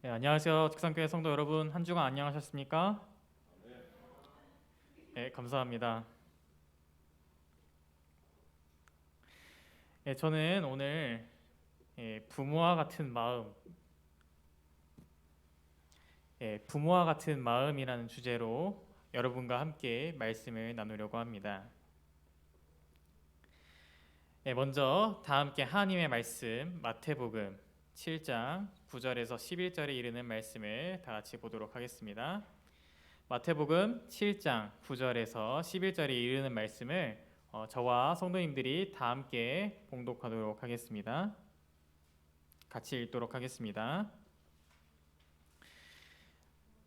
네, 안녕하세요. 직산교회 성도 여러분, 한 주간 안녕하셨습니까? 네, 감사합니다. 네, 저는 오늘 부모와 같은 마음, 부모와 같은 마음이라는 주제로 여러분과 함께 말씀을 나누려고 합니다. 먼저 다 함께 하나님의 말씀 마태복음 7장 9절에서 11절에 이르는 말씀을 다 같이 보도록 하겠습니다. 마태복음 7장 9절에서 11절에 이르는 말씀을 저와 성도님들이 다 함께 봉독하도록 하겠습니다. 같이 읽도록 하겠습니다.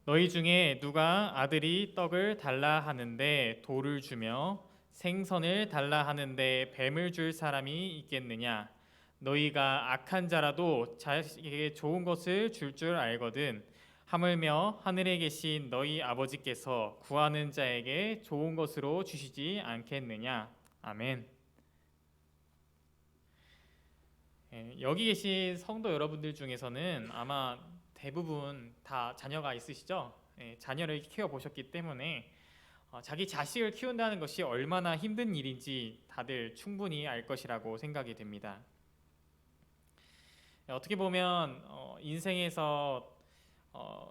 너희 중에 누가 아들이 떡을 달라 하는데 돌을 주며 생선을 달라 하는데 뱀을 줄 사람이 있겠느냐? 너희가 악한 자라도 자식에게 좋은 것을 줄 알거든. 하물며 하늘에 계신 너희 아버지께서 구하는 자에게 좋은 것으로 주시지 않겠느냐? 아멘. 여기 계신 성도 여러분들 중에서는 아마 대부분 다 자녀가 있으시죠? 자녀를 키워 보셨기 때문에 자기 자식을 키운다는 것이 얼마나 힘든 일인지 다들 충분히 알 것이라고 생각이 됩니다. 어떻게 보면 인생에서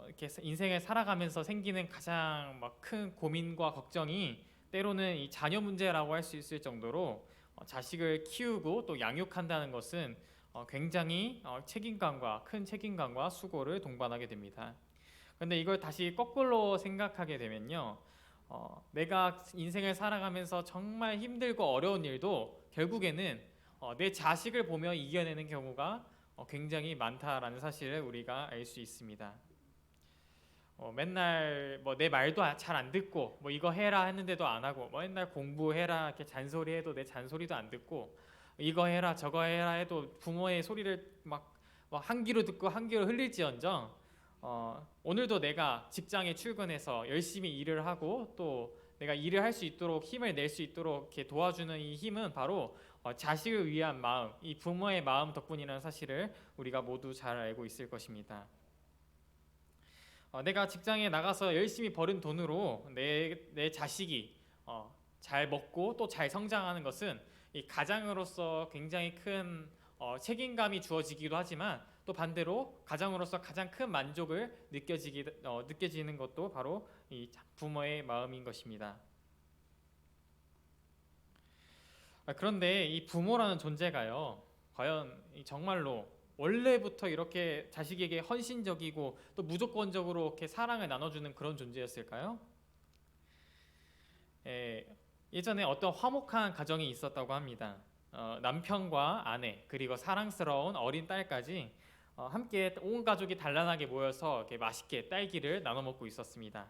이렇게 인생을 살아가면서 생기는 가장 큰 고민과 걱정이 때로는 이 자녀 문제라고 할 수 있을 정도로 자식을 키우고 또 양육한다는 것은 굉장히 큰 책임감과 수고를 동반하게 됩니다. 그런데 이걸 다시 거꾸로 생각하게 되면요, 내가 인생을 살아가면서 정말 힘들고 어려운 일도 결국에는 내 자식을 보며 이겨내는 경우가 굉장히 많다라는 사실을 우리가 알 수 있습니다. 맨날 내 말도 잘 안 듣고 이거 해라 했는데도 안 하고 맨날 공부해라 이렇게 잔소리해도 내 잔소리도 안 듣고 이거 해라 저거 해라 해도 부모의 소리를 한 귀로 듣고 한 귀로 흘릴지언정 오늘도 내가 직장에 출근해서 열심히 일을 하고 또 내가 일을 할 수 있도록 힘을 낼 수 있도록 이렇게 도와주는 이 힘은 바로 자식을 위한 마음, 이 부모의 마음 덕분이라는 사실을 우리가 모두 잘 알고 있을 것입니다. 내가 직장에 나가서 열심히 벌은 돈으로 내 자식이 잘 먹고 또 잘 성장하는 것은 이 가장으로서 굉장히 큰 책임감이 주어지기도 하지만 또 반대로 가장으로서 가장 큰 만족을 느껴지는 것도 바로 이 부모의 마음인 것입니다. 그런데 이 부모라는 존재가요, 과연 정말로 원래부터 이렇게 자식에게 헌신적이고 또 무조건적으로 이렇게 사랑을 나눠주는 그런 존재였을까요? 예전에 어떤 화목한 가정이 있었다고 합니다. 남편과 아내 그리고 사랑스러운 어린 딸까지 함께 온 가족이 단란하게 모여서 이렇게 맛있게 딸기를 나눠 먹고 있었습니다.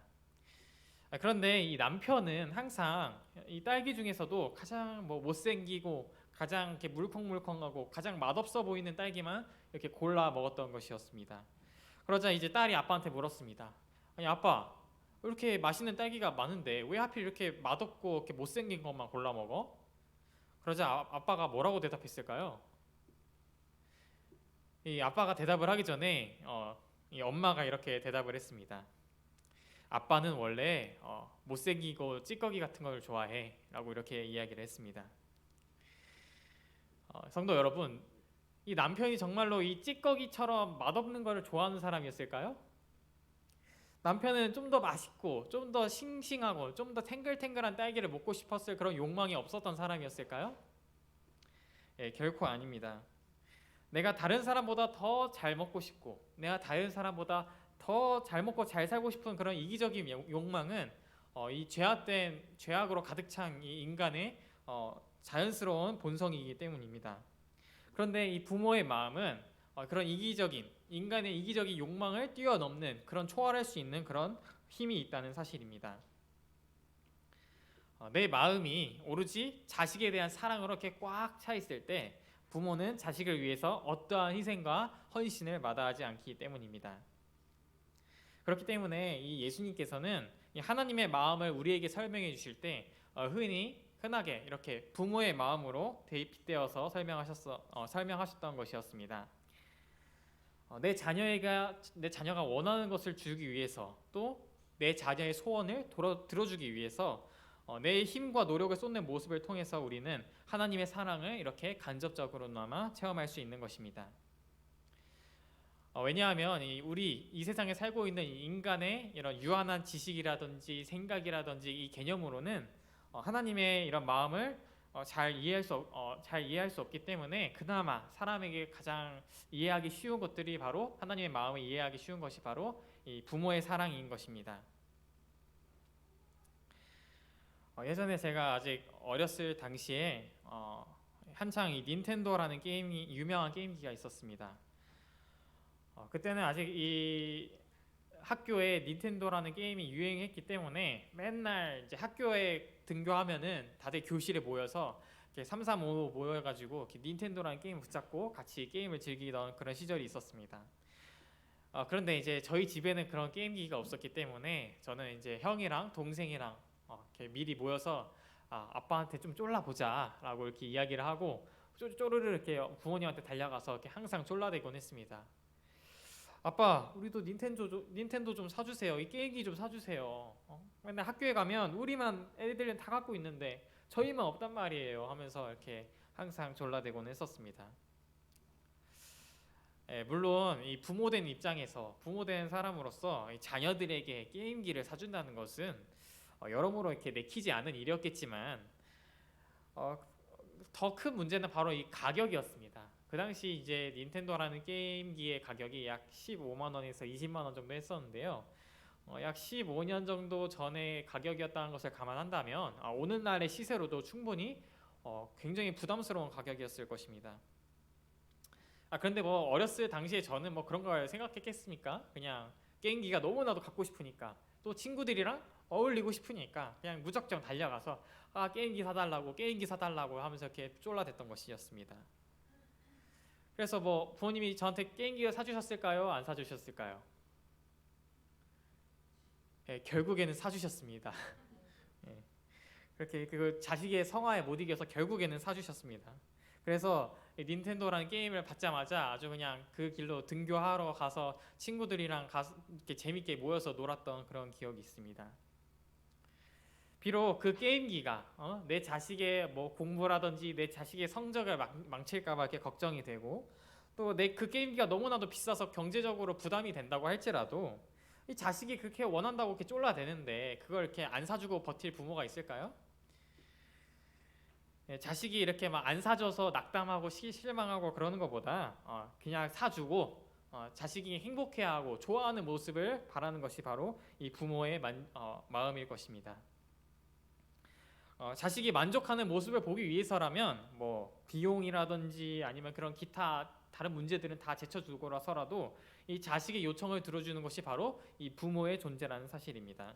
그런데 이 남편은 항상 이 딸기 중에서도 가장 못생기고 가장 이렇게 물컹물컹하고 가장 맛없어 보이는 딸기만 이렇게 골라 먹었던 것이었습니다. 그러자 이제 딸이 아빠한테 물었습니다. 아니 아빠, 이렇게 맛있는 딸기가 많은데 왜 하필 이렇게 맛없고 이렇게 못생긴 것만 골라 먹어? 그러자 아빠가 뭐라고 대답했을까요? 이 아빠가 대답을 하기 전에 이 엄마가 이렇게 대답을 했습니다. 아빠는 원래 못생기고 찌꺼기 같은 걸 좋아해 라고 이렇게 이야기를 했습니다. 성도 여러분, 이 남편이 정말로 이 찌꺼기처럼 맛없는 걸 좋아하는 사람이었을까요? 남편은 좀 더 맛있고 좀 더 싱싱하고 좀 더 탱글탱글한 딸기를 먹고 싶었을 그런 욕망이 없었던 사람이었을까요? 결코 아닙니다. 내가 다른 사람보다 더 잘 먹고 싶고 내가 다른 사람보다 더 잘 먹고 잘 살고 싶은 그런 이기적인 욕망은 이 죄악으로 가득 찬 이 인간의 자연스러운 본성이기 때문입니다. 그런데 이 부모의 마음은 그런 인간의 이기적인 욕망을 뛰어넘는 그런 초월할 수 있는 그런 힘이 있다는 사실입니다. 내 마음이 오로지 자식에 대한 사랑으로 이렇게 꽉 차 있을 때 부모는 자식을 위해서 어떠한 희생과 헌신을 마다하지 않기 때문입니다. 그렇기 때문에 이 예수님께서는 이 하나님의 마음을 우리에게 설명해 주실 때 흔하게 이렇게 부모의 마음으로 빗대어서 설명하셨던 것이었습니다. 내 자녀가 원하는 것을 주기 위해서 또 내 자녀의 소원을 들어주기 위해서 내 힘과 노력을 쏟는 모습을 통해서 우리는 하나님의 사랑을 이렇게 간접적으로나마 체험할 수 있는 것입니다. 왜냐하면 우리 이 세상에 살고 있는 이 인간의 이런 유한한 지식이라든지 생각이라든지 이 개념으로는 하나님의 이런 마음을 잘 이해할 수 없기 때문에 그나마 사람에게 가장 이해하기 쉬운 것들이 바로 하나님의 마음을 이해하기 쉬운 것이 바로 이 부모의 사랑인 것입니다. 예전에 제가 아직 어렸을 당시에 한창 이 닌텐도라는 게임이 유명한 게임기가 있었습니다. 그때는 아직 이 학교에 닌텐도라는 게임이 유행했기 때문에 맨날 이제 학교에 등교하면은 다들 교실에 모여서 이렇게 3, 3, 5 모여가지고 이렇게 닌텐도라는 게임을 붙잡고 같이 게임을 즐기던 그런 시절이 있었습니다. 그런데 이제 저희 집에는 그런 게임기가 없었기 때문에 저는 이제 형이랑 동생이랑 이렇게 미리 모여서 아빠한테 좀 쫄라보자라고 이렇게 이야기를 하고 쪼르르 이렇게 부모님한테 달려가서 이렇게 항상 쫄라대곤 했습니다. 아빠, 우리도 닌텐도 좀 사주세요. 이 게임기 좀 사주세요. 맨날 학교에 가면 우리만 애들은 다 갖고 있는데 저희만 없단 말이에요. 하면서 이렇게 항상 졸라대곤 했었습니다. 물론 이 부모된 입장에서 부모된 사람으로서 이 자녀들에게 게임기를 사준다는 것은 여러모로 이렇게 내키지 않은 일이었겠지만 더 큰 문제는 바로 이 가격이었습니다. 그 당시 이제 닌텐도라는 게임기의 가격이 약 15만 원에서 20만 원 정도 했었는데요. 약 15년 정도 전의 가격이었다는 것을 감안한다면 오늘날의 시세로도 충분히 굉장히 부담스러운 가격이었을 것입니다. 그런데 뭐 어렸을 당시에 저는 뭐 그런 걸 생각했겠습니까? 그냥 게임기가 너무나도 갖고 싶으니까 또 친구들이랑 어울리고 싶으니까 그냥 무작정 달려가서 게임기 사달라고 하면서 이렇게 쫄라댔던 것이었습니다. 그래서 뭐 부모님이 저한테 게임기를 사주셨을까요? 안 사주셨을까요? 결국에는 사주셨습니다. 그렇게 그 자식의 성화에 못 이겨서 결국에는 사주셨습니다. 그래서 닌텐도라는 게임을 받자마자 아주 그냥 그 길로 등교하러 가서 친구들이랑 이렇게 재밌게 모여서 놀았던 그런 기억이 있습니다. 비록 그 게임기가 내 자식의 뭐 공부라든지 내 자식의 성적을 망칠까봐 이렇게 걱정이 되고 또 내 그 게임기가 너무나도 비싸서 경제적으로 부담이 된다고 할지라도 이 자식이 그렇게 원한다고 이렇게 쫄라대는데 그걸 이렇게 안 사주고 버틸 부모가 있을까요? 자식이 이렇게 막 안 사줘서 낙담하고 실망하고 그러는 것보다 그냥 사주고 자식이 행복해하고 좋아하는 모습을 바라는 것이 바로 이 부모의 마음일 것입니다. 자식이 만족하는 모습을 보기 위해서라면 뭐 비용이라든지 아니면 그런 기타 다른 문제들은 다 제쳐두고라서라도 이 자식의 요청을 들어주는 것이 바로 이 부모의 존재라는 사실입니다.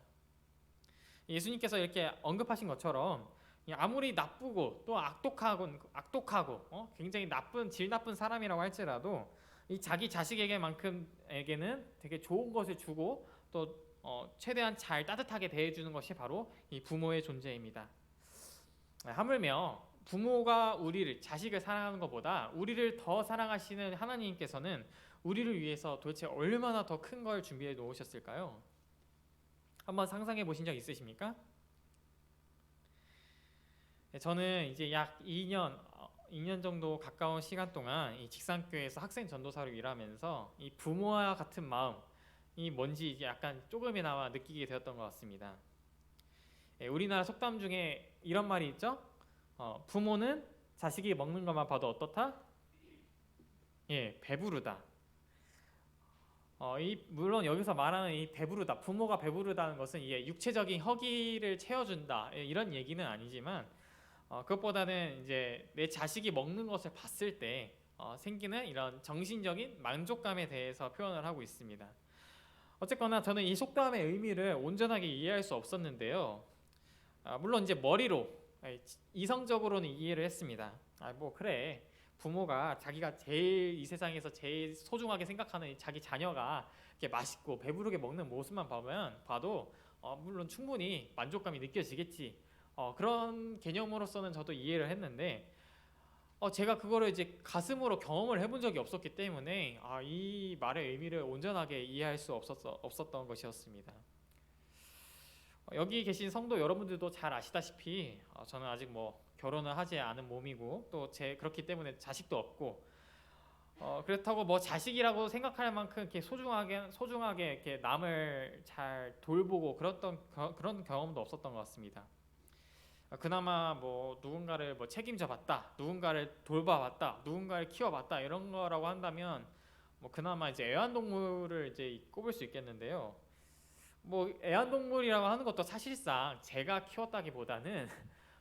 예수님께서 이렇게 언급하신 것처럼 아무리 나쁘고 또 악독하고 굉장히 질 나쁜 사람이라고 할지라도 이 자기 자식에게는 되게 좋은 것을 주고 또 최대한 잘 따뜻하게 대해주는 것이 바로 이 부모의 존재입니다. 하물며 부모가 자식을 사랑하는 것보다 우리를 더 사랑하시는 하나님께서는 우리를 위해서 도대체 얼마나 더 큰 걸 준비해 놓으셨을까요? 한번 상상해 보신 적 있으십니까? 저는 이제 약 2년 정도 가까운 시간 동안 이 직산교회에서 학생 전도사로 일하면서 이 부모와 같은 마음이 뭔지 이제 약간 조금이나마 느끼게 되었던 것 같습니다. 우리나라 속담 중에 이런 말이 있죠? 부모는 자식이 먹는 것만 봐도 어떻다? 배부르다. 물론 여기서 말하는 이 배부르다, 부모가 배부르다는 것은 이게 육체적인 허기를 채워준다 이런 얘기는 아니지만 그것보다는 이제 내 자식이 먹는 것을 봤을 때 생기는 이런 정신적인 만족감에 대해서 표현을 하고 있습니다. 어쨌거나 저는 이 속담의 의미를 온전하게 이해할 수 없었는데요. 물론 이제 머리로 이성적으로는 이해를 했습니다. 뭐 그래, 부모가 자기가 제일 이 세상에서 제일 소중하게 생각하는 자기 자녀가 이렇게 맛있고 배부르게 먹는 모습만 봐도 물론 충분히 만족감이 느껴지겠지. 그런 개념으로서는 저도 이해를 했는데 제가 그거를 이제 가슴으로 경험을 해본 적이 없었기 때문에 이 말의 의미를 온전하게 이해할 수 없었던 것이었습니다. 여기 계신 성도 여러분들도 잘 아시다시피 저는 아직 뭐 결혼을 하지 않은 몸이고 또 그렇기 때문에 자식도 없고 그렇다고 뭐 자식이라고 생각할 만큼 이렇게 소중하게 이렇게 남을 잘 돌보고 그런 경험도 없었던 것 같습니다. 그나마 뭐 누군가를 뭐 책임져 봤다, 누군가를 돌봐봤다, 누군가를 키워봤다 이런 거라고 한다면 뭐 그나마 이제 애완동물을 이제 꼽을 수 있겠는데요. 뭐 애완동물이라고 하는 것도 사실상 제가 키웠다기보다는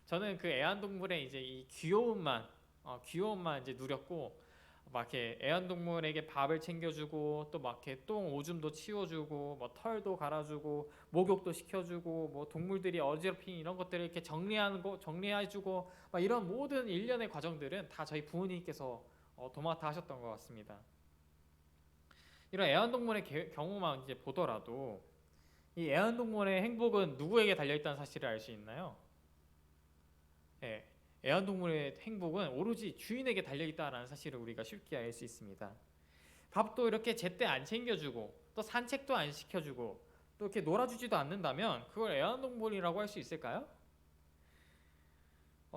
저는 그 애완동물의 이제 이 귀여움만 이제 누렸고 막 이렇게 애완동물에게 밥을 챙겨주고 또 막 이렇게 똥 오줌도 치워주고 뭐 털도 갈아주고 목욕도 시켜주고 뭐 동물들이 어지럽힌 이런 것들을 이렇게 정리해주고 막 이런 모든 일련의 과정들은 다 저희 부모님께서 도맡아 하셨던 것 같습니다. 이런 애완동물의 경우만 이제 보더라도 이 애완동물의 행복은 누구에게 달려있다는 사실을 알 수 있나요? 예, 애완동물의 행복은 오로지 주인에게 달려있다는 사실을 우리가 쉽게 알 수 있습니다. 밥도 이렇게 제때 안 챙겨주고 또 산책도 안 시켜주고 또 이렇게 놀아주지도 않는다면 그걸 애완동물이라고 할 수 있을까요?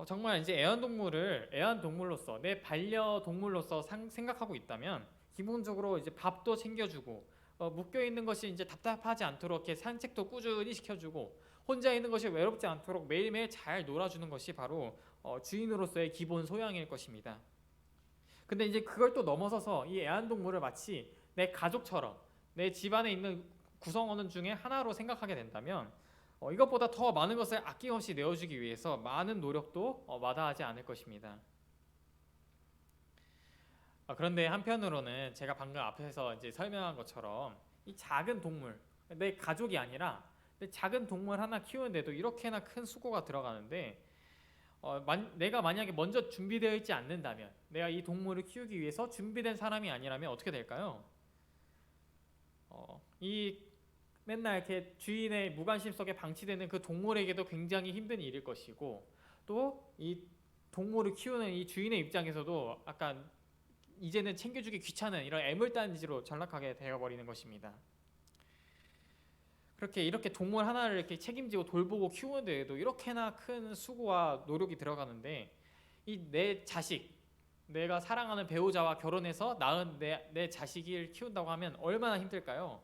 정말 이제 애완동물을 애완동물로서 내 반려동물로서 생각하고 있다면 기본적으로 이제 밥도 챙겨주고 묶여 있는 것이 이제 답답하지 않도록 이렇게 산책도 꾸준히 시켜주고 혼자 있는 것이 외롭지 않도록 매일매일 잘 놀아주는 것이 바로 주인으로서의 기본 소양일 것입니다. 근데 이제 그걸 또 넘어서서 이 애완동물을 마치 내 가족처럼 내 집안에 있는 구성원 중에 하나로 생각하게 된다면 이것보다 더 많은 것을 아낌없이 내어주기 위해서 많은 노력도 마다하지 않을 것입니다. 그런데 한편으로는 제가 방금 앞에서 이제 설명한 것처럼 이 작은 동물, 내 가족이 아니라 작은 동물 하나 키우는데도 이렇게나 큰 수고가 들어가는데 내가 만약에 먼저 준비되어 있지 않는다면 내가 이 동물을 키우기 위해서 준비된 사람이 아니라면 어떻게 될까요? 이 맨날 이렇게 주인의 무관심 속에 방치되는 그 동물에게도 굉장히 힘든 일일 것이고 또 이 동물을 키우는 이 주인의 입장에서도 약간 이제는 챙겨주기 귀찮은 이런 애물단지로 전락하게 되어버리는 것입니다. 이렇게 동물 하나를 이렇게 책임지고 돌보고 키우는 데에도 이렇게나 큰 수고와 노력이 들어가는데 이 내 자식, 내가 사랑하는 배우자와 결혼해서 낳은 내 자식을 키운다고 하면 얼마나 힘들까요?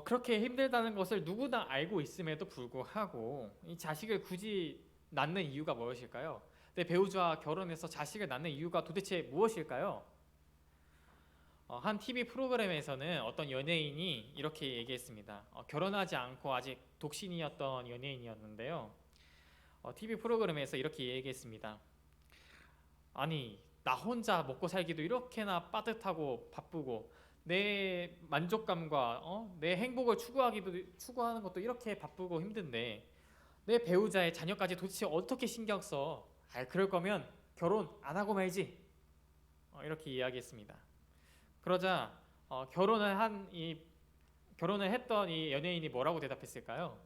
그렇게 힘들다는 것을 누구나 알고 있음에도 불구하고 이 자식을 굳이 낳는 이유가 무엇일까요? 내 배우자와 결혼해서 자식을 낳는 이유가 도대체 무엇일까요? 한 TV 프로그램에서는 어떤 연예인이 이렇게 얘기했습니다. 결혼하지 않고 아직 독신이었던 연예인이었는데요. TV 프로그램에서 이렇게 얘기했습니다. 아니, 나 혼자 먹고 살기도 이렇게나 빠듯하고 바쁘고 내 만족감과 내 행복을 추구하는 것도 이렇게 바쁘고 힘든데 내 배우자의 자녀까지 도대체 어떻게 신경 써? 그럴 거면 결혼 안 하고 말지. 이렇게 이야기했습니다. 그러자 결혼을 했던 이 연예인이 뭐라고 대답했을까요?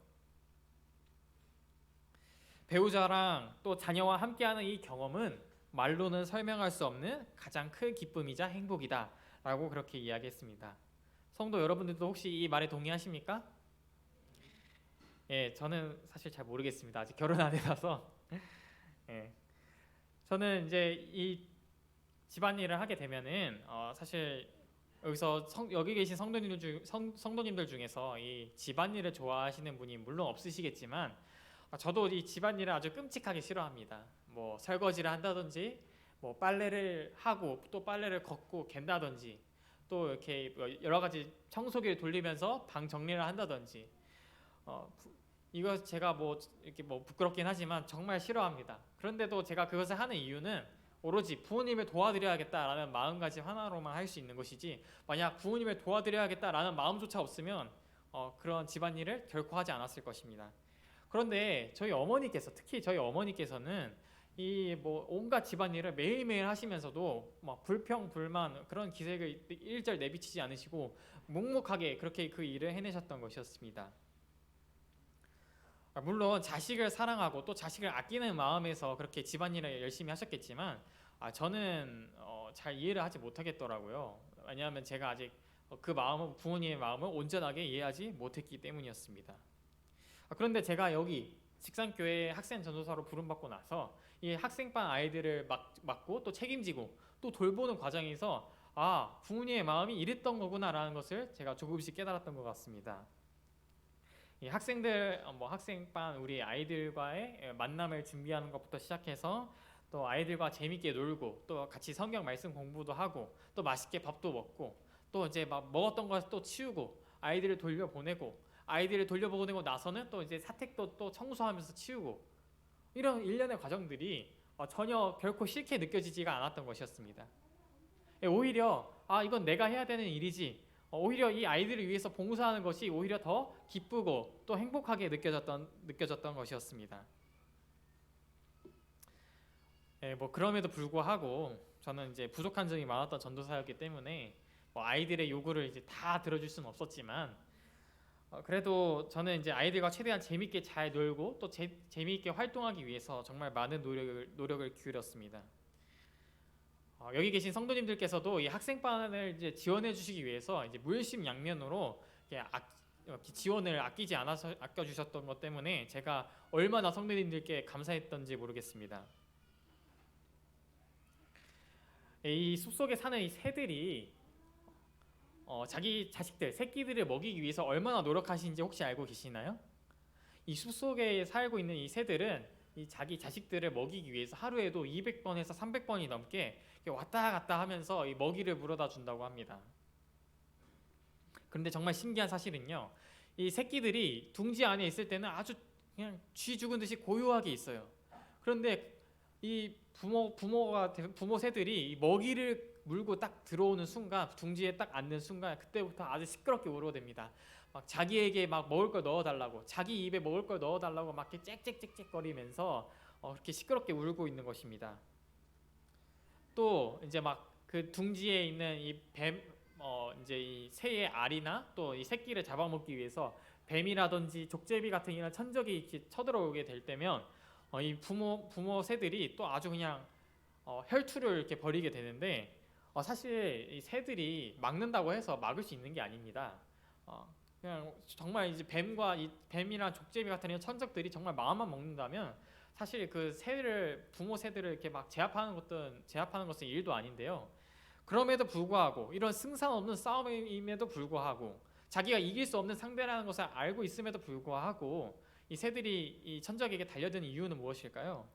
배우자랑 또 자녀와 함께하는 이 경험은 말로는 설명할 수 없는 가장 큰 기쁨이자 행복이다 라고 그렇게 이야기했습니다. 성도 여러분들도 혹시 이 말에 동의하십니까? 예, 저는 사실 잘 모르겠습니다. 아직 결혼 안 해봐서. 예, 저는 이제 이 집안일을 하게 되면은 사실 여기 계신 성도님들 중에서 이 집안일을 좋아하시는 분이 물론 없으시겠지만 저도 이 집안일을 아주 끔찍하게 싫어합니다. 뭐 설거지를 한다든지 뭐 빨래를 하고 또 빨래를 걷고 갠다든지 또 이렇게 여러 가지 청소기를 돌리면서 방 정리를 한다든지 이거 제가 뭐 이렇게 뭐 부끄럽긴 하지만 정말 싫어합니다. 그런데도 제가 그것을 하는 이유는 오로지 부모님을 도와드려야겠다라는 마음가짐 하나로만 할 수 있는 것이지 만약 부모님을 도와드려야겠다라는 마음조차 없으면 그런 집안일을 결코 하지 않았을 것입니다. 그런데 특히 저희 어머니께서는 이 뭐 온갖 집안일을 매일매일 하시면서도 막 불평 불만 그런 기색을 일절 내비치지 않으시고 묵묵하게 그렇게 그 일을 해내셨던 것이었습니다. 물론 자식을 사랑하고 또 자식을 아끼는 마음에서 그렇게 집안일을 열심히 하셨겠지만 저는 잘 이해를 하지 못하겠더라고요. 왜냐하면 제가 아직 그 마음을 부모님의 마음을 온전하게 이해하지 못했기 때문이었습니다. 그런데 제가 여기 직산교회 학생 전도사로 부름받고 나서 이 학생반 아이들을 맡고 또 책임지고 또 돌보는 과정에서 부모님의 마음이 이랬던 거구나라는 것을 제가 조금씩 깨달았던 것 같습니다. 이 학생들 학생반 우리 아이들과의 만남을 준비하는 것부터 시작해서 또 아이들과 재밌게 놀고 또 같이 성경 말씀 공부도 하고 또 맛있게 밥도 먹고 또 이제 막 먹었던 거 또 치우고 아이들을 돌려보내고 아이들을 돌려보내고 나서는 또 이제 사택도 또 청소하면서 치우고 이런 일련의 과정들이 전혀 결코 싫게 느껴지지가 않았던 것이었습니다. 오히려 이건 내가 해야 되는 일이지, 오히려 이 아이들을 위해서 봉사하는 것이 오히려 더 기쁘고 또 행복하게 느껴졌던 것이었습니다. 그럼에도 불구하고 저는 이제 부족한 점이 많았던 전도사였기 때문에 아이들의 요구를 이제 다 들어줄 수는 없었지만 그래도 저는 이제 아이들과 최대한 재밌게 잘 놀고 또 재미있게 활동하기 위해서 정말 많은 노력을 기울였습니다. 여기 계신 성도님들께서도 이 학생반을 이제 지원해 주시기 위해서 이제 물심양면으로 이렇게 지원을 아끼지 않아서 아껴주셨던 것 때문에 제가 얼마나 성도님들께 감사했던지 모르겠습니다. 이 숲속에 사는 이 새들이 자기 자식들, 새끼들을 먹이기 위해서 얼마나 노력하시는지 혹시 알고 계시나요? 이 숲속에 살고 있는 이 새들은 이 자기 자식들을 먹이기 위해서 하루에도 200번에서 300번이 넘게 왔다 갔다 하면서 이 먹이를 물어다 준다고 합니다. 그런데 정말 신기한 사실은요, 이 새끼들이 둥지 안에 있을 때는 아주 그냥 쥐 죽은 듯이 고요하게 있어요. 그런데 이 부모 새들이 이 먹이를 물고 딱 들어오는 순간, 둥지에 딱 앉는 순간 그때부터 아주 시끄럽게 울어댑니다. 막 자기에게 막 먹을 걸 넣어달라고, 자기 입에 먹을 걸 넣어달라고 막 이렇게 짹짹짹짹거리면서 그렇게 시끄럽게 울고 있는 것입니다. 또 이제 막 그 둥지에 있는 이 뱀, 이제 이 새의 알이나 또 이 새끼를 잡아먹기 위해서 뱀이라든지 족제비 같은 이런 천적이 이렇게 쳐들어오게 될 때면 이 부모 새들이 또 아주 그냥 혈투를 이렇게 벌이게 되는데 사실 이 새들이 막는다고 해서 막을 수 있는 게 아닙니다. 그냥 정말 이제 뱀이랑 족제비 같은 이런 천적들이 정말 마음만 먹는다면 사실 그 부모 새들을 이렇게 막 제압하는 것은 일도 아닌데요. 그럼에도 불구하고 이런 승산 없는 싸움임에도 불구하고 자기가 이길 수 없는 상대라는 것을 알고 있음에도 불구하고 이 새들이 이 천적에게 달려드는 이유는 무엇일까요?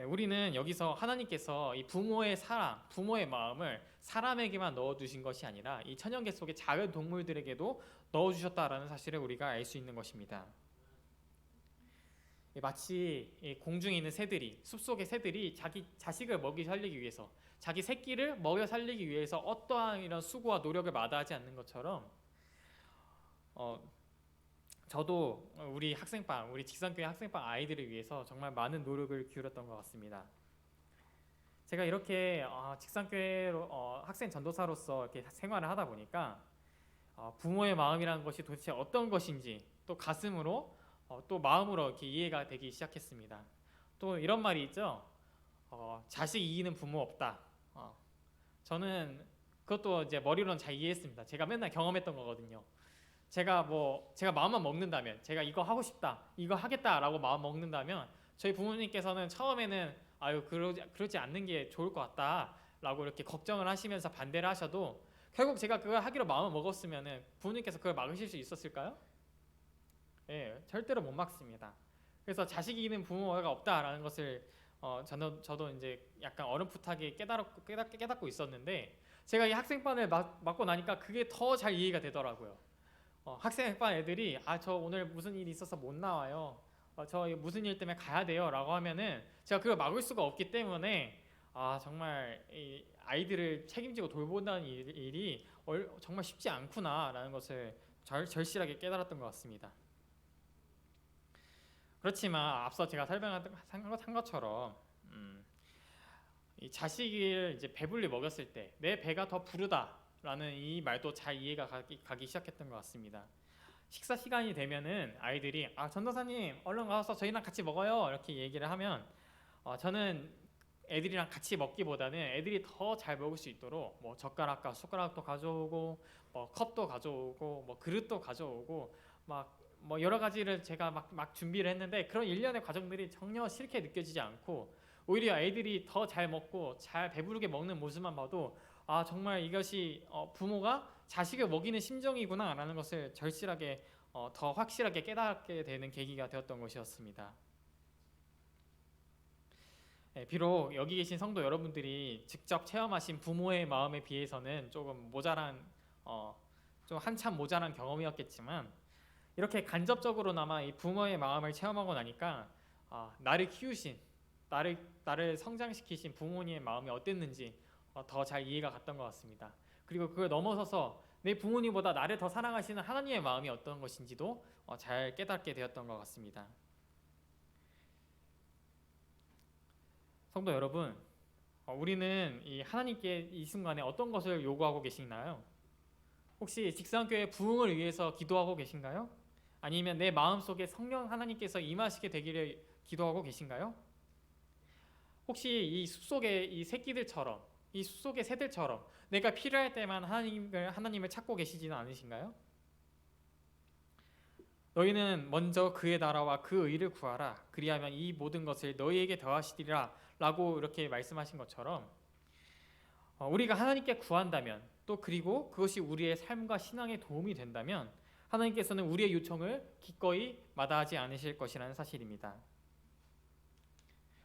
우리는 여기서 하나님께서 이 부모의 사랑, 부모의 마음을 사람에게만 넣어두신 것이 아니라 이 천연계 속의 작은 동물들에게도 넣어주셨다라는 사실을 우리가 알 수 있는 것입니다. 마치 공중에 있는 새들이, 숲속의 새들이 자기 자식을 먹이 살리기 위해서, 자기 새끼를 먹여 살리기 위해서 어떠한 이런 수고와 노력을 마다하지 않는 것처럼 저도 우리 직산교회 학생반 아이들을 위해서 정말 많은 노력을 기울였던 것 같습니다. 제가 이렇게 직산교회로 학생 전도사로서 이렇게 생활을 하다 보니까 부모의 마음이라는 것이 도대체 어떤 것인지 또 가슴으로 또 마음으로 이렇게 이해가 되기 시작했습니다. 또 이런 말이 있죠. 자식 이기는 부모 없다. 저는 그것도 이제 머리로는 잘 이해했습니다. 제가 맨날 경험했던 거거든요. 제가 마음만 먹는다면, 제가 이거 하고 싶다, 이거 하겠다라고 마음 먹는다면 저희 부모님께서는 처음에는 그러지 않는 게 좋을 것 같다라고 이렇게 걱정을 하시면서 반대를 하셔도 결국 제가 그걸 하기로 마음을 먹었으면은 부모님께서 그걸 막으실 수 있었을까요? 절대로 못 막습니다. 그래서 자식이 이기는 부모가 없다라는 것을 저도 이제 약간 어렴풋하게 깨닫고 있었는데 제가 이 학생반을 맡고 나니까 그게 더 잘 이해가 되더라고요. 학생반 애들이 저 오늘 무슨 일이 있어서 못 나와요. 저 무슨 일 때문에 가야 돼요 라고 하면은 제가 그걸 막을 수가 없기 때문에 정말 이 아이들을 책임지고 돌본다는 일이 정말 쉽지 않구나 라는 것을 절실하게 깨달았던 것 같습니다. 그렇지만 앞서 제가 설명한 것처럼 이 자식을 이제 배불리 먹였을 때 내 배가 더 부르다라는 이 말도 잘 이해가 가기 시작했던 것 같습니다. 식사 시간이 되면은 아이들이 전도사님 얼른 가서 저희랑 같이 먹어요 이렇게 얘기를 하면 저는 애들이랑 같이 먹기보다는 애들이 더 잘 먹을 수 있도록 뭐 젓가락과 숟가락도 가져오고 뭐 컵도 가져오고 뭐 그릇도 가져오고 막 뭐 여러 가지를 제가 막 준비를 했는데 그런 일련의 과정들이 전혀 싫게 느껴지지 않고 오히려 애들이 더 잘 먹고 잘 배부르게 먹는 모습만 봐도 정말 이것이 부모가 자식을 먹이는 심정이구나라는 것을 절실하게 더 확실하게 깨닫게 되는 계기가 되었던 것이었습니다. 비록 여기 계신 성도 여러분들이 직접 체험하신 부모의 마음에 비해서는 조금 모자란 좀 한참 모자란 경험이었겠지만 이렇게 간접적으로나마 이 부모의 마음을 체험하고 나니까 나를 키우신 나를 성장시키신 부모님의 마음이 어땠는지 더 잘 이해가 갔던 것 같습니다. 그리고 그걸 넘어서서 내 부모님보다 나를 더 사랑하시는 하나님의 마음이 어떤 것인지도 잘 깨닫게 되었던 것 같습니다. 성도 여러분, 우리는 이 하나님께 이 순간에 어떤 것을 요구하고 계시나요? 혹시 직성교회 부흥을 위해서 기도하고 계신가요? 아니면 내 마음속에 성령 하나님께서 임하시게 되기를 기도하고 계신가요? 혹시 이 숲속의 이 새끼들처럼 이 숲속의 새들처럼 내가 필요할 때만 하나님을 찾고 계시지는 않으신가요? 너희는 먼저 그의 나라와 그 의를 구하라. 그리하면 이 모든 것을 너희에게 더하시리라 라고 이렇게 말씀하신 것처럼 우리가 하나님께 구한다면 또 그리고 그것이 우리의 삶과 신앙에 도움이 된다면 하나님께서는 우리의 요청을 기꺼이 마다하지 않으실 것이라는 사실입니다.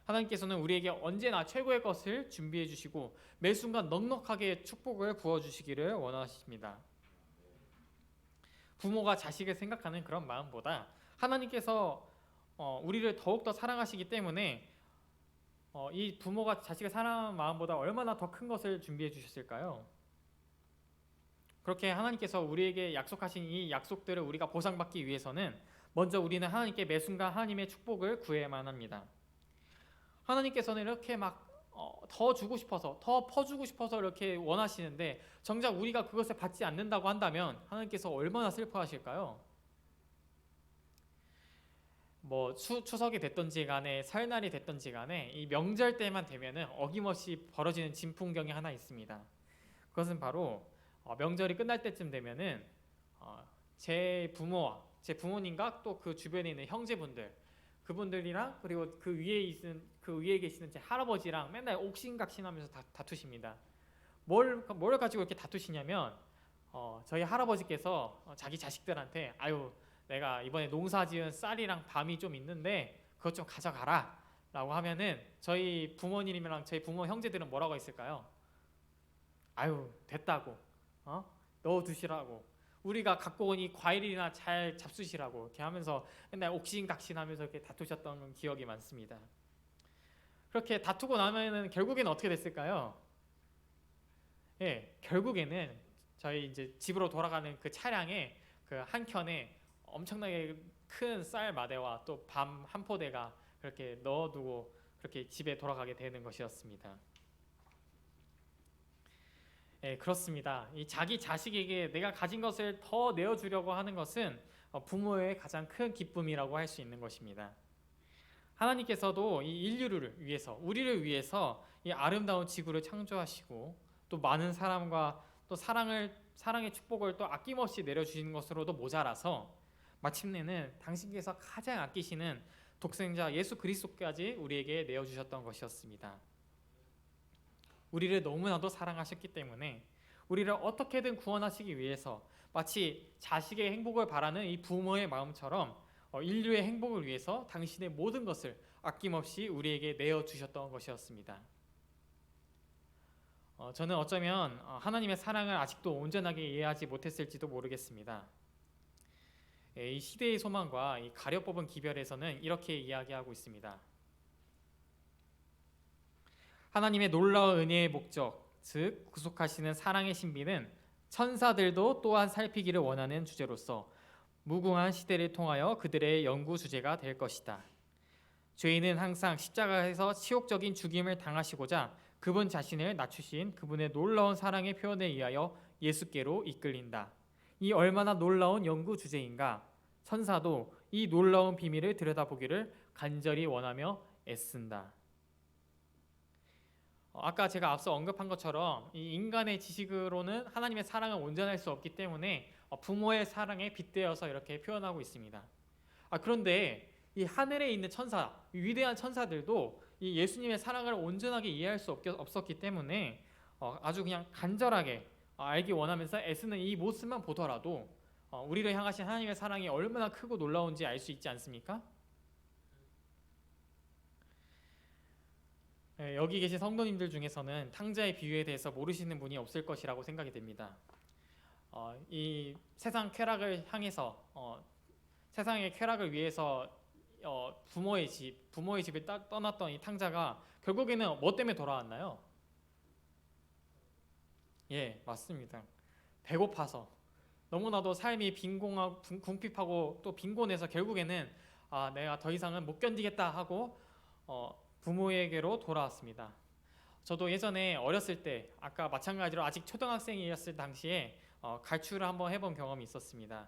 하나님께서는 우리에게 언제나 최고의 것을 준비해 주시고 매 순간 넉넉하게 축복을 부어 주시기를 원하십니다. 부모가 자식을 생각하는 그런 마음보다 하나님께서 우리를 더욱더 사랑하시기 때문에 이 부모가 자식을 사랑하는 마음보다 얼마나 더 큰 것을 준비해 주셨을까요? 그렇게 하나님께서 우리에게 약속하신 이 약속들을 우리가 보상받기 위해서는 먼저 우리는 하나님께 매 순간 하나님의 축복을 구해야만 합니다. 하나님께서는 이렇게 막 더 주고 싶어서 더 퍼주고 싶어서 이렇게 원하시는데 정작 우리가 그것을 받지 않는다고 한다면 하나님께서 얼마나 슬퍼하실까요? 뭐 추석이 됐던지 간에 설날이 됐던지 간에 이 명절 때만 되면은 어김없이 벌어지는 진풍경이 하나 있습니다. 그것은 바로 명절이 끝날 때쯤 되면은 제 부모님과 또 그 주변에 있는 형제분들 그분들이랑 그리고 그 위에 계시는 제 할아버지랑 맨날 옥신각신하면서 다투십니다. 뭘 가지고 이렇게 다투시냐면 저희 할아버지께서 자기 자식들한테 내가 이번에 농사지은 쌀이랑 밤이 좀 있는데 그것 좀 가져가라 라고 하면은 저희 부모님이랑 저희 부모 형제들은 뭐라고 했을까요? 됐다고 넣어두시라고 우리가 갖고 온 이 과일이나 잘 잡수시라고 이렇게 하면서 맨날 옥신각신하면서 이렇게 다투셨던 기억이 많습니다. 그렇게 다투고 나면은 결국에는 어떻게 됐을까요? 결국에는 저희 이제 집으로 돌아가는 그 차량에 그 한 켠에 엄청나게 큰 쌀 마대와 또 밤 한 포대가 그렇게 넣어두고 그렇게 집에 돌아가게 되는 것이었습니다. 그렇습니다. 이 자기 자식에게 내가 가진 것을 더 내어주려고 하는 것은 부모의 가장 큰 기쁨이라고 할 수 있는 것입니다. 하나님께서도 이 인류를 위해서 우리를 위해서 이 아름다운 지구를 창조하시고 또 많은 사람과 또 사랑의 축복을 또 아낌없이 내려주시는 것으로도 모자라서 마침내는 당신께서 가장 아끼시는 독생자 예수 그리스도까지 우리에게 내어주셨던 것이었습니다. 우리를 너무나도 사랑하셨기 때문에 우리를 어떻게든 구원하시기 위해서 마치 자식의 행복을 바라는 이 부모의 마음처럼 인류의 행복을 위해서 당신의 모든 것을 아낌없이 우리에게 내어주셨던 것이었습니다. 저는 어쩌면 하나님의 사랑을 아직도 온전하게 이해하지 못했을지도 모르겠습니다. 이 시대의 소망과 이 가려 뽑은 기별에서는 이렇게 이야기하고 있습니다. 하나님의 놀라운 은혜의 목적, 즉 구속하시는 사랑의 신비는 천사들도 또한 살피기를 원하는 주제로서 무궁한 시대를 통하여 그들의 연구 주제가 될 것이다. 죄인은 항상 십자가에서 치욕적인 죽임을 당하시고자 그분 자신을 낮추신 그분의 놀라운 사랑의 표현에 의하여 예수께로 이끌린다. 이 얼마나 놀라운 연구 주제인가. 천사도 이 놀라운 비밀을 들여다보기를 간절히 원하며 애쓴다. 아까 제가 앞서 언급한 것처럼 이 인간의 지식으로는 하나님의 사랑을 온전할 수 없기 때문에 부모의 사랑에 빗대어서 이렇게 표현하고 있습니다. 그런데 이 하늘에 있는 천사, 위대한 천사들도 이 예수님의 사랑을 온전하게 이해할 수 없었기 때문에 아주 그냥 간절하게 알기 원하면서 애쓰는 이 모습만 보더라도 우리를 향하신 하나님의 사랑이 얼마나 크고 놀라운지 알 수 있지 않습니까? 여기 계신 성도님들 중에서는 탕자의 비유에 대해서 모르시는 분이 없을 것이라고 생각이 됩니다. 이 세상 쾌락을 향해서 세상의 쾌락을 위해서 부모의 집을 떠났던 이 탕자가 결국에는 뭐 때문에 돌아왔나요? 예, 맞습니다. 배고파서 너무나도 삶이 빈공하고 궁핍하고 또 빈곤해서 결국에는 내가 더 이상은 못 견디겠다 하고 부모에게로 돌아왔습니다. 저도 예전에 어렸을 때 아까 마찬가지로 아직 초등학생이었을 당시에 가출을 한번 해본 경험이 있었습니다.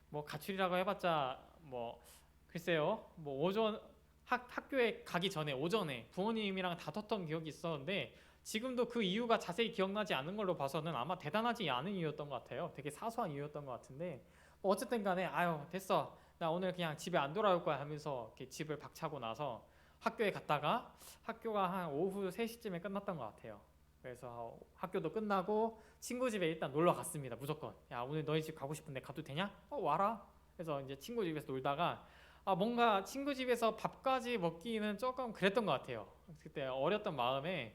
뭐 가출이라고 해봤자 뭐 글쎄요, 뭐 오전 학교에 가기 전에 오전에 부모님이랑 다퉜던 기억이 있었는데 지금도 그 이유가 자세히 기억나지 않은 걸로 봐서는 아마 대단하지 않은 이유였던 것 같아요. 되게 사소한 이유였던 것 같은데 뭐 어쨌든 간에 아유 됐어, 나 오늘 그냥 집에 안 돌아올 거야 하면서 이렇게 집을 박차고 나서 학교에 갔다가 학교가 한 오후 3시쯤에 끝났던 것 같아요. 그래서 학교도 끝나고 친구 집에 일단 놀러 갔습니다. 무조건. 야, 오늘 너희 집 가고 싶은데 가도 되냐? 와라. 그래서 이제 친구 집에서 놀다가 뭔가 친구 집에서 밥까지 먹기는 조금 그랬던 것 같아요. 그때 어렸던 마음에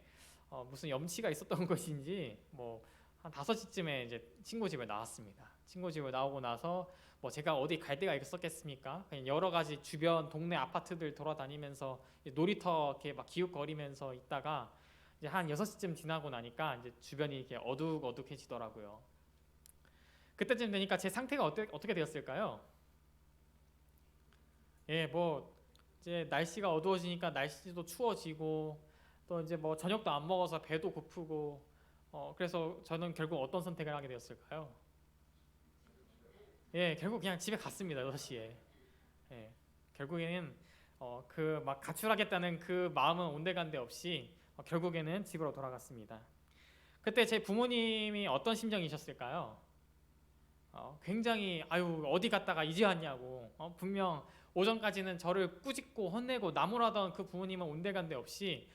무슨 염치가 있었던 것인지 뭐 한 5시쯤에 이제 친구 집을 나왔습니다. 친구 집을 나오고 나서 뭐 제가 어디 갈 데가 있었겠습니까? 그냥 여러 가지 주변 동네 아파트들 돌아다니면서 놀이터 이렇게 막 기웃거리면서 있다가 이제 한 6시쯤 지나고 나니까 이제 주변이 이렇게 어둑어둑해지더라고요. 그때쯤 되니까 제 상태가 어떻게 되었을까요? 예, 뭐 이제 날씨가 어두워지니까 날씨도 추워지고 또 이제 뭐 저녁도 안 먹어서 배도 고프고 그래서 저는 결국 어떤 선택을 하게 되었을까요? 예, 결국 그냥 집에 갔습니다. 6시에. 예, 결국에는 그 막 가출하겠다는 그 마음은 온데간데 없이 결국에는 집으로 돌아갔습니다. 그때 제 부모님이 어떤 심정이셨을까요? 굉장히 아유 어디 갔다가 이제 왔냐고 분명 오전까지는 저를 꾸짖고 혼내고 나무라던 그 부모님은 온데간데 없이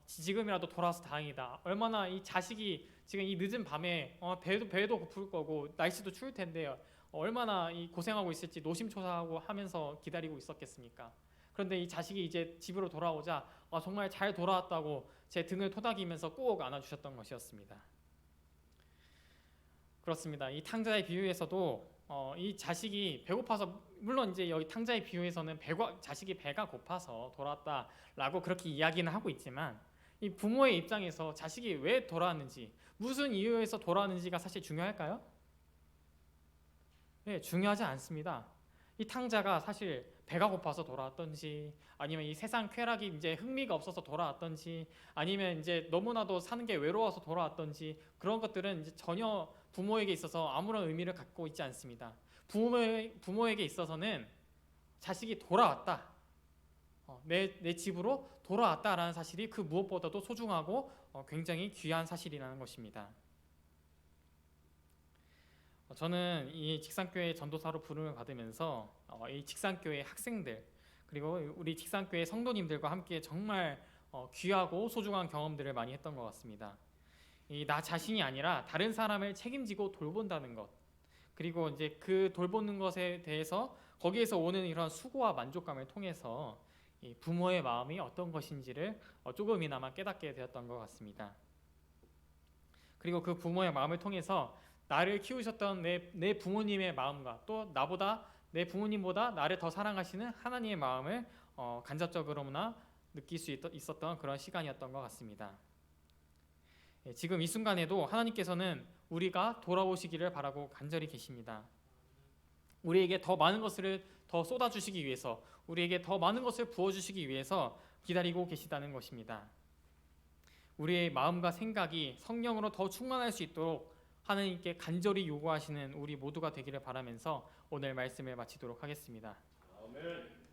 지금이라도 돌아와서 다행이다. 얼마나 이 자식이 지금 이 늦은 밤에 배도 고플 거고 날씨도 추울 텐데 얼마나 이 고생하고 있을지 노심초사하고 하면서 기다리고 있었겠습니까? 그런데 이 자식이 이제 집으로 돌아오자 정말 잘 돌아왔다고 제 등을 토닥이면서 꼭 안아주셨던 것이었습니다. 그렇습니다. 이 탕자의 비유에서도 이 자식이 배고파서 물론 이제 여기 탕자의 비유에서는 자식이 배가 고파서 돌아왔다라고 그렇게 이야기는 하고 있지만 이 부모의 입장에서 자식이 왜 돌아왔는지 무슨 이유에서 돌아왔는지가 사실 중요할까요? 네, 중요하지 않습니다. 이 탕자가 사실 배가 고파서 돌아왔던지 아니면 이 세상 쾌락이 이제 흥미가 없어서 돌아왔던지 아니면 이제 너무나도 사는 게 외로워서 돌아왔던지 그런 것들은 이제 전혀 부모에게 있어서 아무런 의미를 갖고 있지 않습니다. 부모에게 있어서는 자식이 돌아왔다, 내 집으로 돌아왔다라는 사실이 그 무엇보다도 소중하고 굉장히 귀한 사실이라는 것입니다. 저는 이 직산교회 전도사로 부름을 받으면서 이 직산교회 학생들 그리고 우리 직산교회 성도님들과 함께 정말 귀하고 소중한 경험들을 많이 했던 것 같습니다. 나 자신이 아니라 다른 사람을 책임지고 돌본다는 것 그리고 이제 그 돌보는 것에 대해서 거기에서 오는 이런 수고와 만족감을 통해서 이 부모의 마음이 어떤 것인지를 조금이나마 깨닫게 되었던 것 같습니다. 그리고 그 부모의 마음을 통해서 나를 키우셨던 내 부모님의 마음과 또 내 부모님보다 나를 더 사랑하시는 하나님의 마음을 간접적으로나 느낄 수 있었던 그런 시간이었던 것 같습니다. 지금 이 순간에도 하나님께서는 우리가 돌아오시기를 바라고 간절히 계십니다. 우리에게 더 많은 것을 더 쏟아주시기 위해서 우리에게 더 많은 것을 부어주시기 위해서 기다리고 계시다는 것입니다. 우리의 마음과 생각이 성령으로 더 충만할 수 있도록 하나님께 간절히 요구하시는 우리 모두가 되기를 바라면서 오늘 말씀을 마치도록 하겠습니다. 아멘.